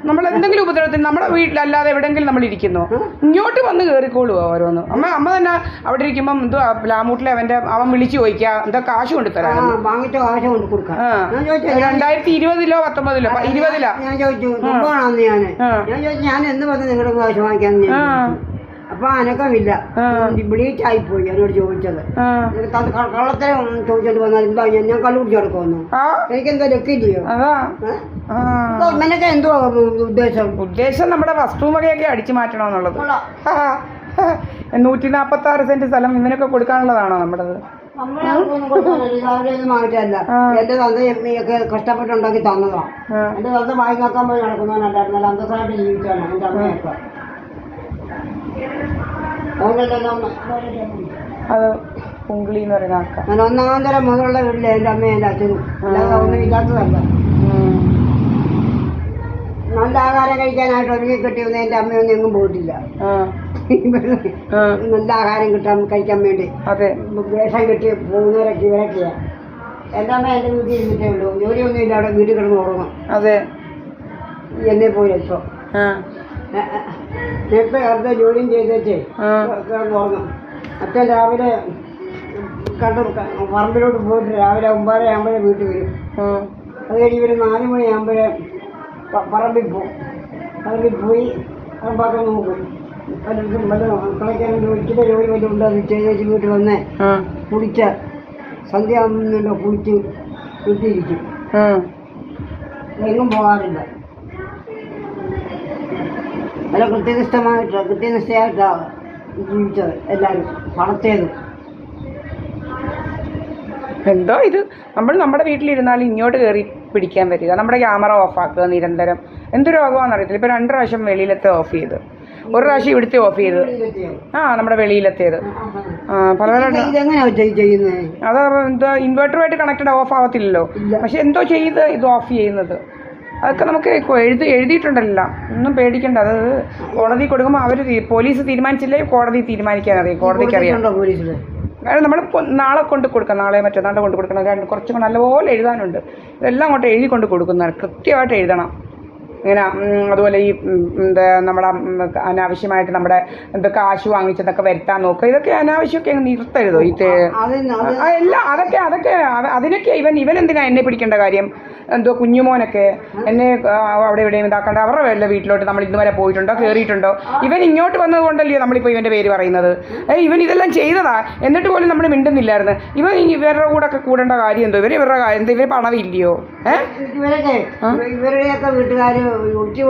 നമ്മൾ എന്തെങ്കിലും ഉപദ്രവത്തിന് നമ്മുടെ വീട്ടിലല്ലാതെ എവിടെയെങ്കിലും നമ്മൾ ഇരിക്കുന്നു, ഇങ്ങോട്ട് വന്ന് കയറിക്കോളുക ഓരോന്ന്. അമ്മ തന്നെ അവിടെ ഇരിക്കുമ്പം എന്തോ പ്ലാമൂട്ടിലെ അവൻ വിളിച്ചു ചോദിക്കുക എന്താ കാശ് കൊണ്ട് തരാൻ. 2020-ലോ 19-ലോ 20-ലാ ഞാൻ ചോദിച്ചു ഞാൻ എന്ന് പറഞ്ഞ് നിങ്ങളുടെ കാശ് വാങ്ങിക്കാന്ന് അപ്പൊ അനക്കമില്ല. ബ്ലീച്ചായി പോയി എന്നോട് ചോദിച്ചത്. കള്ളത്തെ ചോദിച്ചോണ്ട് വന്നാൽ എന്താ ഞാൻ കള്ളു കുടിച്ച് കിടക്കുമെന്നു. എനിക്കെന്താ ലക്കില്ലയോ? നിനക്ക് എന്തുവാ ഉദ്ദേശം നമ്മുടെ വസ്തുവകയൊക്കെ അടിച്ചു മാറ്റണമെന്നുള്ളത്. 146 സെന്റ് സ്ഥലം ഇവനൊക്കെ കൊടുക്കാനുള്ളതാണോ നമ്മുടേത്? മാറ്റല്ല. എന്റെ തന്തയൊക്കെ കഷ്ടപ്പെട്ടുണ്ടാക്കി തന്നതാ. എന്റെ തന്ത വായി നോക്കാൻ പോയി നടക്കുന്നവനുണ്ടായിരുന്നല്ലോ, അന്തസ്സായിട്ട് ജീവിച്ചാണ് എന്റെ അമ്മയൊക്കെ. അത് പുങ്കിളി എന്ന് പറയുന്ന ആൾക്കാർ. ഞാൻ 1-ാം തരം മുതലുള്ള വീട്ടിലെ എന്റെ അമ്മയും എന്റെ അച്ഛനും അല്ലാതെ ഒന്നും ഇല്ലാത്തതല്ല. നല്ല ആഹാരം കഴിക്കാനായിട്ട് ഒരുങ്ങി കെട്ടിയൊന്നും എന്റെ അമ്മയൊന്നും എങ്ങും പോയിട്ടില്ല. നല്ല ആഹാരം കഴിക്കാൻ വേണ്ടി വേഷം കെട്ടി പോകുന്നവരൊക്കെ ഇവരൊക്കെയാ. എന്റെ അമ്മ എന്റെ വീട്ടിൽ ഇരുന്നിട്ടേ ഉള്ളൂ. ജോലിയൊന്നും ഇല്ല, അവിടെ വീട്ടിൽ കിടന്ന് ഉറങ്ങും. എന്നെ പോലെ ഇപ്പൊ നേരത്തെ കാലത്തെ ജോലിയും ചെയ്തേച്ചേ കിടന്നുറങ്ങും. അച്ഛൻ രാവിലെ പറമ്പിലോട്ട് പോയിട്ട് രാവിലെ 9:30 ആകുമ്പോഴേ വീട്ടിൽ വരും. അത് കഴിഞ്ഞ് ഇവർ 4 മണിയാകുമ്പോഴേ പറമ്പിൽ പോകും. പറമ്പിൽ പോയി പറമ്പാക്കാൻ നോക്കും. പലർക്കും കളിക്കാനുണ്ട്, ഉച്ചയുടെ ജോലി വല്ലതും ഉണ്ട്, അത് ചെയ്തേച്ച് വീട്ടിൽ വന്നേ കുളിച്ച സന്ധ്യ ആകുന്നുണ്ടോ കുളിച്ച് വീട്ടിലിരിക്കും. എങ്ങും പോകാറില്ല. നല്ല കൃത്യനിഷ്ഠയായിട്ടാണ് ജീവിച്ചത് എല്ലാവരും. പണത്തേത് എന്തോ ഇത് നമ്മൾ നമ്മുടെ വീട്ടിലിരുന്നാലും ഇങ്ങോട്ട് കയറി പിടിക്കാൻ വരിക, നമ്മുടെ ക്യാമറ ഓഫാക്കുക നിരന്തരം. എന്ത് രോഗമാണെന്ന് അറിയത്തില്ല. ഇപ്പോൾ 2 പ്രാവശ്യം വെളിയിലത്തെ ഓഫ് ചെയ്ത്, 1 പ്രാവശ്യം ഇവിടുത്തെ ഓഫ് ചെയ്ത്. നമ്മുടെ വെളിയിലെത്തിയത് അത് എന്തോ ഇൻവെർട്ടറുമായിട്ട് കണക്റ്റഡ് ഓഫ് ആവത്തില്ലല്ലോ. പക്ഷെ എന്തോ ചെയ്ത് ഇത് ഓഫ് ചെയ്യുന്നത് അതൊക്കെ നമുക്ക് എഴുതിയിട്ടുണ്ടല്ലോ. ഒന്നും പേടിക്കണ്ട. അത് കോടതി കൊടുക്കുമ്പോൾ അവർ പോലീസ് തീരുമാനിച്ചില്ലേ കോടതി തീരുമാനിക്കാനറിയാം. കോടതിക്കറിയാം. കാരണം നമ്മൾ നാളെ കൊണ്ട് കൊടുക്കാം, നാളെ മറ്റന്നാളെ കൊണ്ട് കൊടുക്കണം. കുറച്ചും നല്ലപോലെ എഴുതാനുണ്ട്. ഇതെല്ലാം അങ്ങോട്ട് എഴുതി കൊണ്ട് കൊടുക്കുന്നതാണ്. കൃത്യമായിട്ട് എഴുതണം. ഇങ്ങനെ അതുപോലെ ഈ നമ്മുടെ അനാവശ്യമായിട്ട് നമ്മുടെ കാശ് വാങ്ങിച്ചതൊക്കെ വരുത്താൻ നോക്കുക. ഇതൊക്കെ അനാവശ്യമൊക്കെ നിർത്തരുതോ? എല്ലാം അതിനൊക്കെ ഇവൻ എന്തിനാ എന്നെ പിടിക്കേണ്ട കാര്യം? എന്തോ കുഞ്ഞുമോനൊക്കെ എന്നെ അവിടെ എവിടെയും ഇതാക്കണ്ട. അവരുടെ വല്ല വീട്ടിലോട്ട് നമ്മൾ ഇന്നുവരെ പോയിട്ടുണ്ടോ, കയറിയിട്ടുണ്ടോ? ഇവൻ ഇങ്ങോട്ട് വന്നത് കൊണ്ടല്ലയോ നമ്മളിപ്പോൾ ഇവൻ്റെ പേര് പറയുന്നത്. ഇവൻ ഇതെല്ലാം ചെയ്തതാ, എന്നിട്ട് പോലും നമ്മൾ മിണ്ടുന്നില്ലായിരുന്നു. ഇവരുടെ കൂടെ ഒക്കെ കൂടേണ്ട കാര്യം എന്തോ? ഇവരുടെ കാര്യം എന്താ? ഇവർ പണമില്ലയോ? ഇവരുടെയൊക്കെ വീട്ടുകാർ